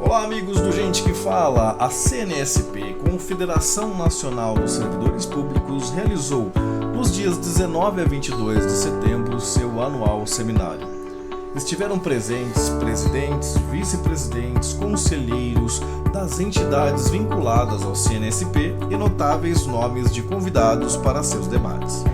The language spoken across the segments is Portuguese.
Olá, amigos do Gente que Fala. A CNSP, Confederação Nacional dos Servidores Públicos, realizou nos dias 19 a 22 de setembro seu anual seminário. Estiveram presentes presidentes, vice-presidentes, conselheiros das entidades vinculadas ao CNSP e notáveis nomes de convidados para seus debates.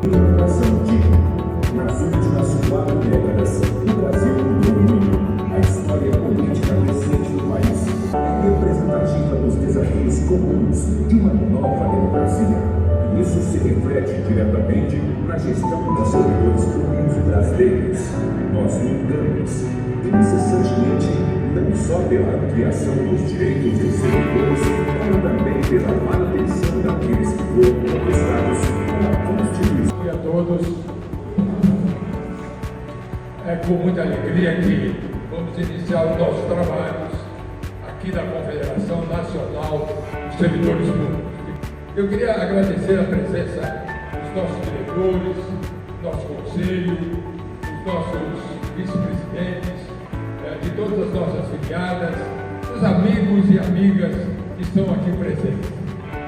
Educação digna. Nas últimas 4 décadas, o Brasil mudou muito. A história política recente do país é representativa dos desafios comuns de uma nova democracia. E isso se reflete diretamente na gestão dos servidores públicos brasileiros. Nós lutamos incessantemente não só pela ampliação dos direitos dos servidores, como também pela manutenção daqueles que foram conquistados pela Constituição. A todos, é com muita alegria que vamos iniciar os nossos trabalhos aqui na Confederação Nacional dos Servidores Públicos. Eu queria agradecer a presença dos nossos diretores, do nosso conselho, dos nossos vice-presidentes, de todas as nossas filiadas, dos amigos e amigas que estão aqui presentes.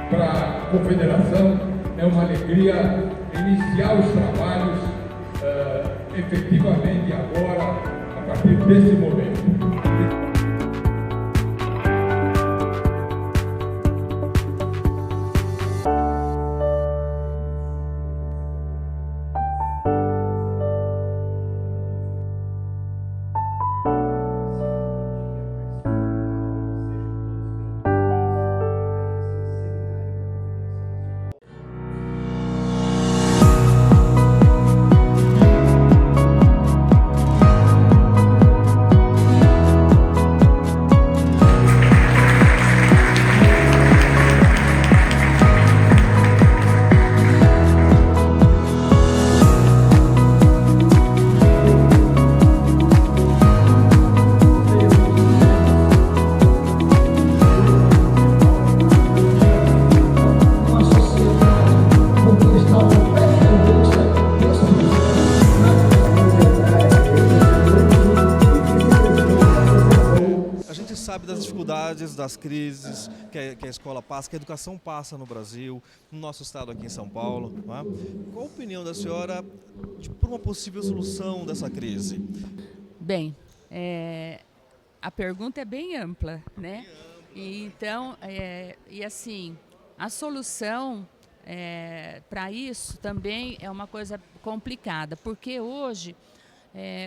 Para a Confederação é uma alegria iniciar os trabalhos efetivamente agora, a partir desse momento. Sabe das dificuldades, das crises que a escola passa, que a educação passa no Brasil, no nosso estado aqui em São Paulo. Não é? Qual a opinião da senhora por uma possível solução dessa crise? Bem, a pergunta é bem ampla, né? Então, e assim, a solução para isso também é uma coisa complicada, porque hoje,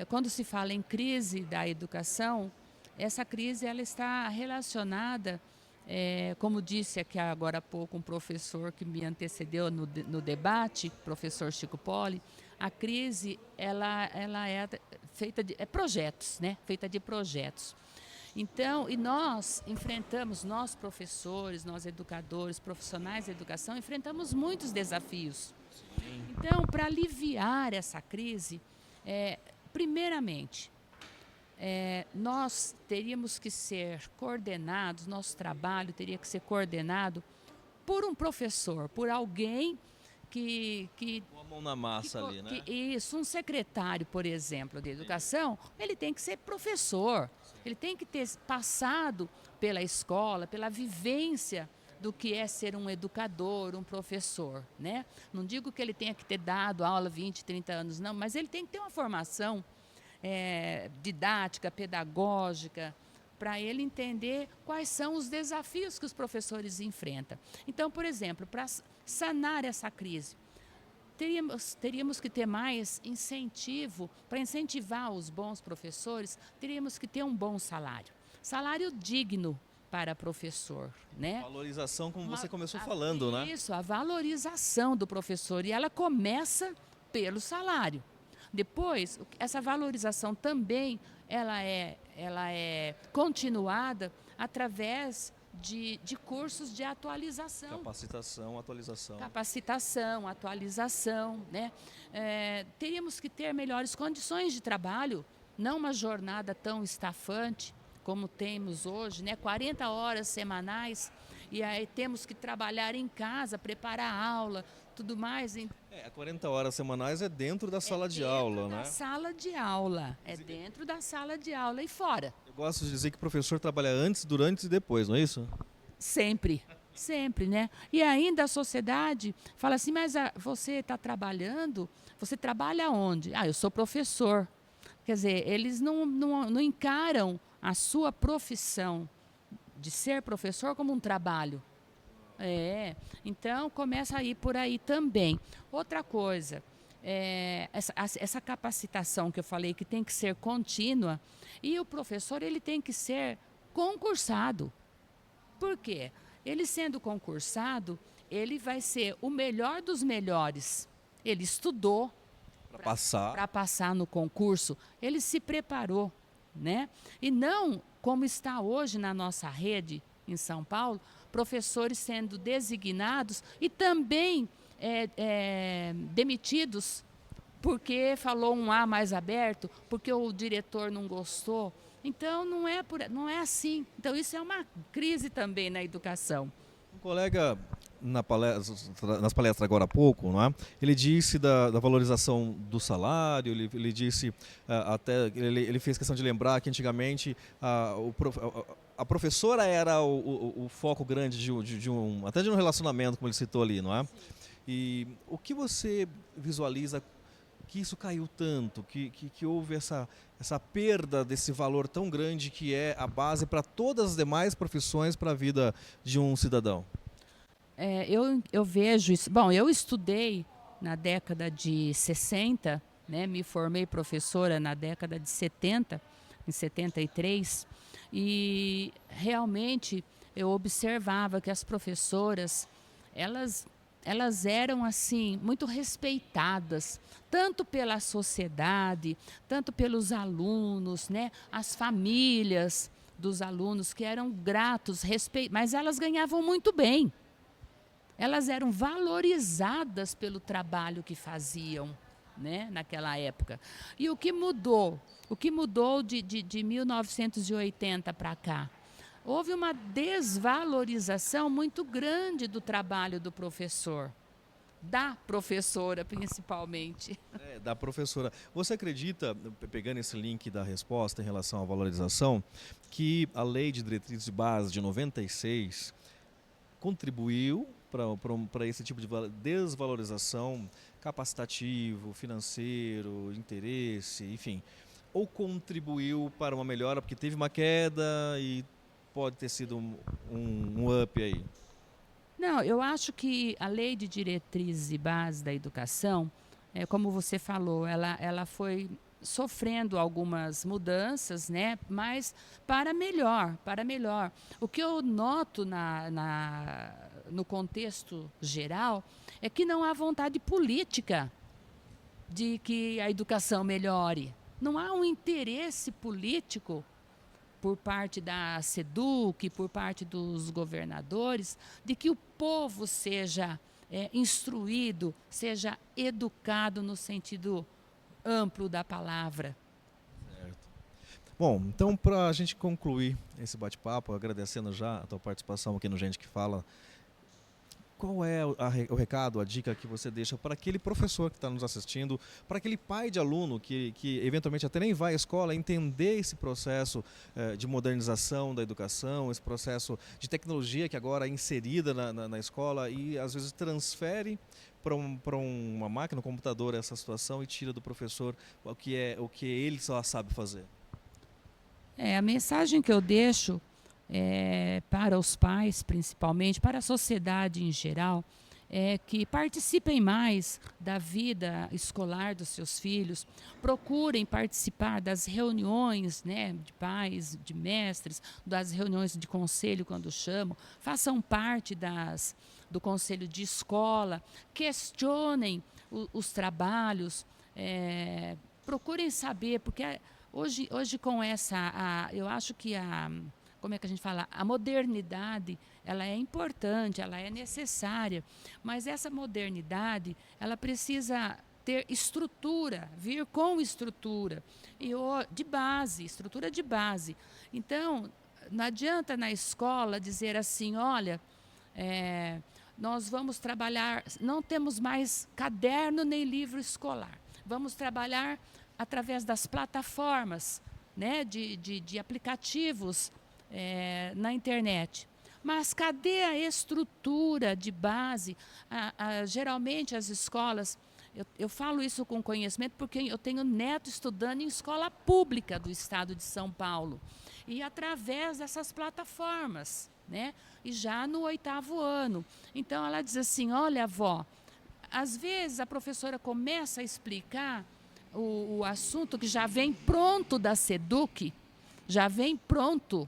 quando se fala em crise da educação, essa crise ela está relacionada, como disse aqui agora há pouco um professor que me antecedeu no debate, professor Chico Poli, a crise ela é feita de projetos, né? Feita de projetos. Então, e nós enfrentamos, nós professores, nós educadores, profissionais da educação, enfrentamos muitos desafios. Então, para aliviar essa crise, primeiramente, nós teríamos que ser coordenados, nosso trabalho teria que ser coordenado por um professor, por alguém que Uma mão na massa ali, né? Isso, um secretário, por exemplo, de educação, ele tem que ser professor, ele tem que ter passado pela escola, pela vivência do que é ser um educador, um professor, né? Não digo que ele tenha que ter dado aula 20, 30 anos, não, mas ele tem que ter uma formação didática, pedagógica, para ele entender quais são os desafios que os professores enfrentam. Então, por exemplo, para sanar essa crise, teríamos que ter mais incentivo, para incentivar os bons professores, teríamos que ter um bom salário. Salário digno para professor, né? Valorização, como você começou falando, né? Isso, a valorização do professor, e ela começa pelo salário. Depois, essa valorização também ela é continuada através de cursos de atualização. Capacitação, atualização, né? Teríamos que ter melhores condições de trabalho, não uma jornada tão estafante, como temos hoje, né, 40 horas semanais, e aí temos que trabalhar em casa, preparar a aula, tudo mais. 40 horas semanais é dentro da sala de aula, né? Sala de aula, é dentro da sala de aula e fora. Eu gosto de dizer que o professor trabalha antes, durante e depois, não é isso? Sempre, sempre, né? E ainda a sociedade fala assim, mas você está trabalhando, você trabalha onde? Eu sou professor. Quer dizer, eles não encaram a sua profissão de ser professor como um trabalho. Então começa a ir por aí também. Outra coisa, essa capacitação que eu falei que tem que ser contínua, e o professor ele tem que ser concursado. Por quê? Ele sendo concursado, ele vai ser o melhor dos melhores. Ele estudou para passar no concurso, ele se preparou, né? E não como está hoje na nossa rede em São Paulo, professores sendo designados e também demitidos porque falou um A mais aberto, porque o diretor não gostou. Então não é assim. Então isso é uma crise também na educação. Um colega nas palestras agora há pouco, não é? Ele disse da valorização do salário, ele disse ele fez questão de lembrar que antigamente a professora era o foco grande até de um relacionamento, como ele citou ali, não é? E o que você visualiza que isso caiu tanto, que houve essa perda desse valor tão grande que é a base para todas as demais profissões para a vida de um cidadão? Eu vejo isso. Bom, eu estudei na década de 60, né, me formei professora na década de 70, em 73, e realmente eu observava que as professoras, elas eram assim muito respeitadas, tanto pela sociedade, tanto pelos alunos, né, as famílias dos alunos que eram gratos, mas elas ganhavam muito bem. Elas eram valorizadas pelo trabalho que faziam, né, naquela época. E o que mudou? O que mudou de 1980 para cá? Houve uma desvalorização muito grande do trabalho do professor, da professora principalmente. Da professora. Você acredita, pegando esse link da resposta em relação à valorização, que a Lei de Diretrizes de Base de 96 contribuiu para esse tipo de desvalorização capacitativo, financeiro, interesse, enfim, ou contribuiu para uma melhora porque teve uma queda e pode ter sido um up aí? Não, eu acho que a Lei de Diretrizes e Bases da Educação, como você falou, ela foi sofrendo algumas mudanças, né? Mas para melhor, para melhor. O que eu noto no contexto geral é que não há vontade política de que a educação melhore. Não há um interesse político por parte da SEDUC, por parte dos governadores, de que o povo seja instruído, seja educado no sentido amplo da palavra. Certo. Bom, então para a gente concluir esse bate-papo, agradecendo já a tua participação aqui no Gente que Fala, qual é o recado, a dica que você deixa para aquele professor que está nos assistindo, para aquele pai de aluno que eventualmente até nem vai à escola, entender esse processo de modernização da educação, esse processo de tecnologia que agora é inserida na escola e às vezes transfere para uma máquina, um computador, essa situação e tira do professor o que ele só sabe fazer? A mensagem que eu deixo para os pais, principalmente, para a sociedade em geral, é que participem mais da vida escolar dos seus filhos, procurem participar das reuniões, né, de pais, de mestres, das reuniões de conselho quando chamam, façam parte do conselho de escola, questionem os trabalhos, procurem saber, porque hoje com eu acho que como é que a gente fala? A modernidade, ela é importante, ela é necessária, mas essa modernidade, ela precisa ter estrutura, vir com estrutura estrutura de base. Então, não adianta na escola dizer assim, olha, nós vamos trabalhar, não temos mais caderno nem livro escolar. Vamos trabalhar através das plataformas, né, de aplicativos na internet. Mas cadê a estrutura de base? Geralmente as escolas, eu falo isso com conhecimento porque eu tenho neto estudando em escola pública do estado de São Paulo. E através dessas plataformas, né? E já no 8º ano. Então ela diz assim, olha, avó, às vezes a professora começa a explicar o assunto que já vem pronto da SEDUC, já vem pronto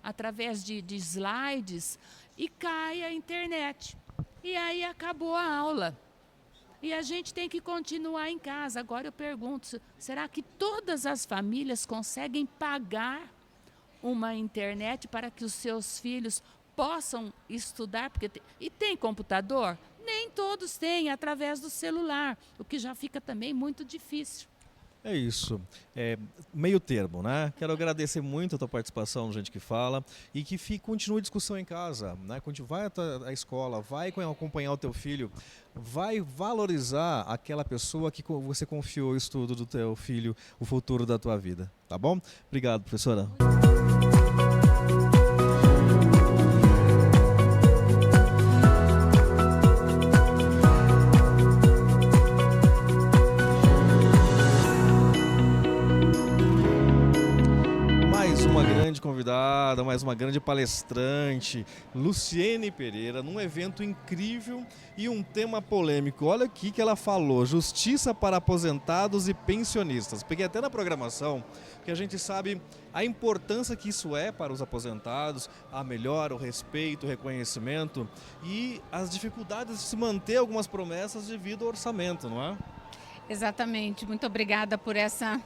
através de slides, e cai a internet. E aí acabou a aula. E a gente tem que continuar em casa. Agora eu pergunto, será que todas as famílias conseguem pagar uma internet para que os seus filhos possam estudar? E tem computador? Nem todos têm, através do celular, o que já fica também muito difícil. É isso, meio termo, né? Quero agradecer muito a tua participação no Gente que Fala e que continue a discussão em casa, né? Vai à escola, vai acompanhar o teu filho, vai valorizar aquela pessoa que você confiou o estudo do teu filho, o futuro da tua vida, tá bom? Obrigado, professora. Convidada, mais uma grande palestrante, Luciene Pereira, num evento incrível e um tema polêmico. Olha aqui que ela falou, justiça para aposentados e pensionistas. Peguei até na programação, porque a gente sabe a importância que isso é para os aposentados, a melhora, o respeito, o reconhecimento e as dificuldades de se manter algumas promessas devido ao orçamento, não é? Exatamente, muito obrigada por essa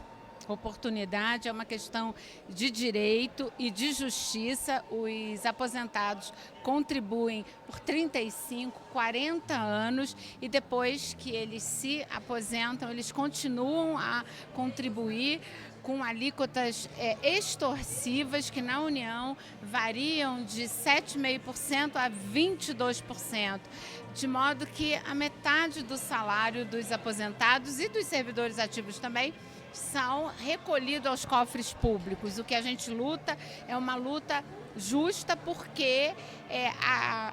oportunidade. É uma questão de direito e de justiça. Os aposentados contribuem por 35, 40 anos e depois que eles se aposentam, eles continuam a contribuir com alíquotas extorsivas que na União variam de 7,5% a 22%, de modo que a metade do salário dos aposentados e dos servidores ativos também são recolhidos aos cofres públicos. O que a gente luta é uma luta justa, porque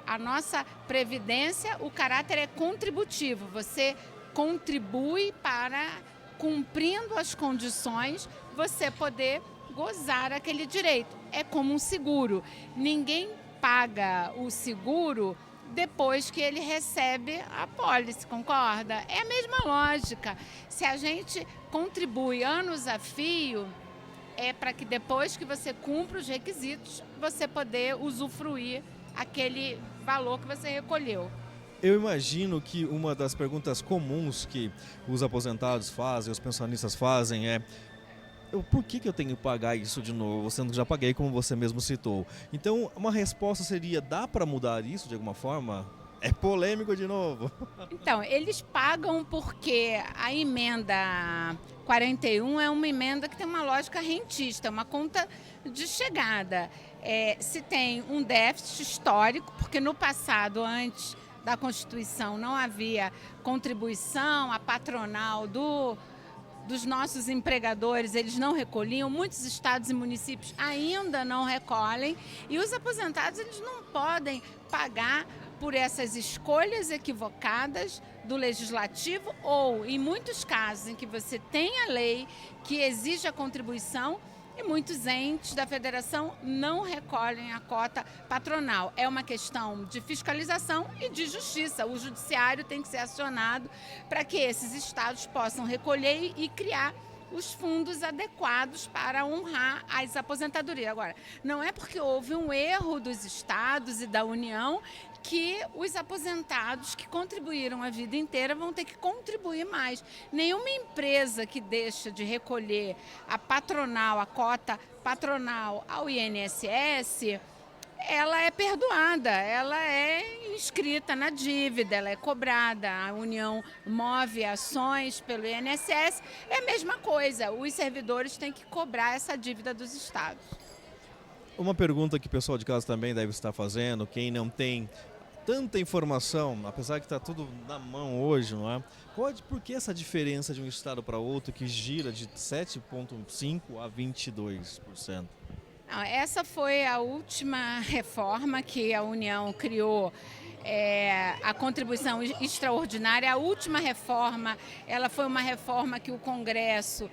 a nossa previdência, o caráter é contributivo. Você contribui para, cumprindo as condições, você poder gozar aquele direito. É como um seguro. Ninguém paga o seguro depois que ele recebe a pólice, concorda? É a mesma lógica. Se a gente contribui anos a fio, é para que depois que você cumpra os requisitos, você poder usufruir aquele valor que você recolheu. Eu imagino que uma das perguntas comuns que os aposentados fazem, os pensionistas fazem é: por que eu tenho que pagar isso de novo, sendo que já paguei, como você mesmo citou? Então, uma resposta seria: dá para mudar isso de alguma forma? É polêmico de novo. Então, eles pagam porque a emenda 41 é uma emenda que tem uma lógica rentista, uma conta de chegada. Se tem um déficit histórico, porque no passado, antes da Constituição, não havia contribuição, a patronal dos nossos empregadores, eles não recolhiam, muitos estados e municípios ainda não recolhem, e os aposentados, eles não podem pagar por essas escolhas equivocadas do legislativo ou, em muitos casos, em que você tem a lei que exige a contribuição e muitos entes da federação não recolhem a cota patronal. É uma questão de fiscalização e de justiça. O judiciário tem que ser acionado para que esses estados possam recolher e criar os fundos adequados para honrar as aposentadorias. Agora, não é porque houve um erro dos estados e da União que os aposentados que contribuíram a vida inteira vão ter que contribuir mais. Nenhuma empresa que deixa de recolher a patronal, a cota patronal ao INSS, ela é perdoada, ela é inscrita na dívida, ela é cobrada, a União move ações pelo INSS, é a mesma coisa, os servidores têm que cobrar essa dívida dos estados. Uma pergunta que o pessoal de casa também deve estar fazendo, quem não tem tanta informação, apesar que está tudo na mão hoje, não é? Por que essa diferença de um estado para outro que gira de 7,5% a 22%? Não, essa foi a última reforma que a União criou, a contribuição extraordinária. A última reforma, ela foi uma reforma que o Congresso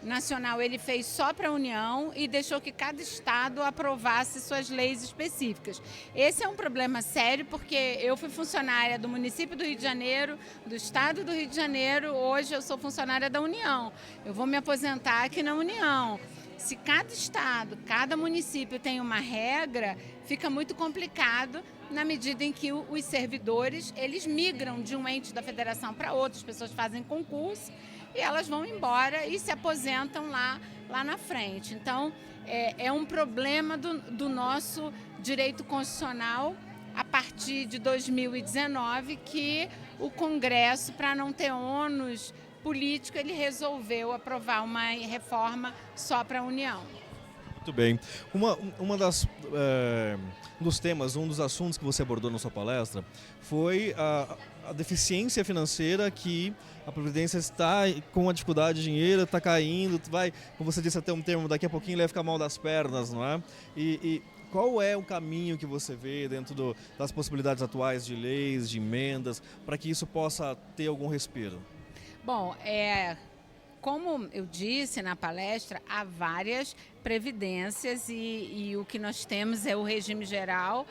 Nacional ele fez só para a União e deixou que cada estado aprovasse suas leis específicas. Esse é um problema sério porque eu fui funcionária do município do Rio de Janeiro, do estado do Rio de Janeiro, hoje eu sou funcionária da União. Eu vou me aposentar aqui na União. Se cada estado, cada município tem uma regra, fica muito complicado na medida em que os servidores eles migram de um ente da federação para outro, as pessoas fazem concurso e elas vão embora e se aposentam lá na frente. Então, é um problema do nosso direito constitucional a partir de 2019 que o Congresso, para não ter ônus político, ele resolveu aprovar uma reforma só para a União. Muito bem. Um dos temas, um dos assuntos que você abordou na sua palestra foi a deficiência financeira que a Previdência está com a dificuldade de dinheiro, está caindo, como você disse até um termo, daqui a pouquinho ele vai ficar mal das pernas, não é? E qual é o caminho que você vê dentro das possibilidades atuais de leis, de emendas, para que isso possa ter algum respiro? Bom, como eu disse na palestra, há várias previdências e o que nós temos é o regime geral,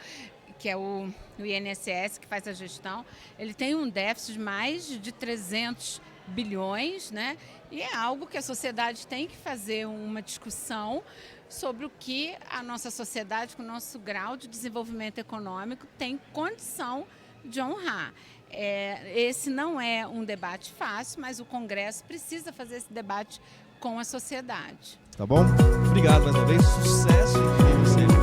que é o INSS, que faz a gestão. Ele tem um déficit de mais de 300 bilhões, né? E é algo que a sociedade tem que fazer uma discussão sobre o que a nossa sociedade, com o nosso grau de desenvolvimento econômico, tem condição de honrar. Esse não é um debate fácil, mas o Congresso precisa fazer esse debate com a sociedade. Tá bom? Obrigado mais uma vez, sucesso em você.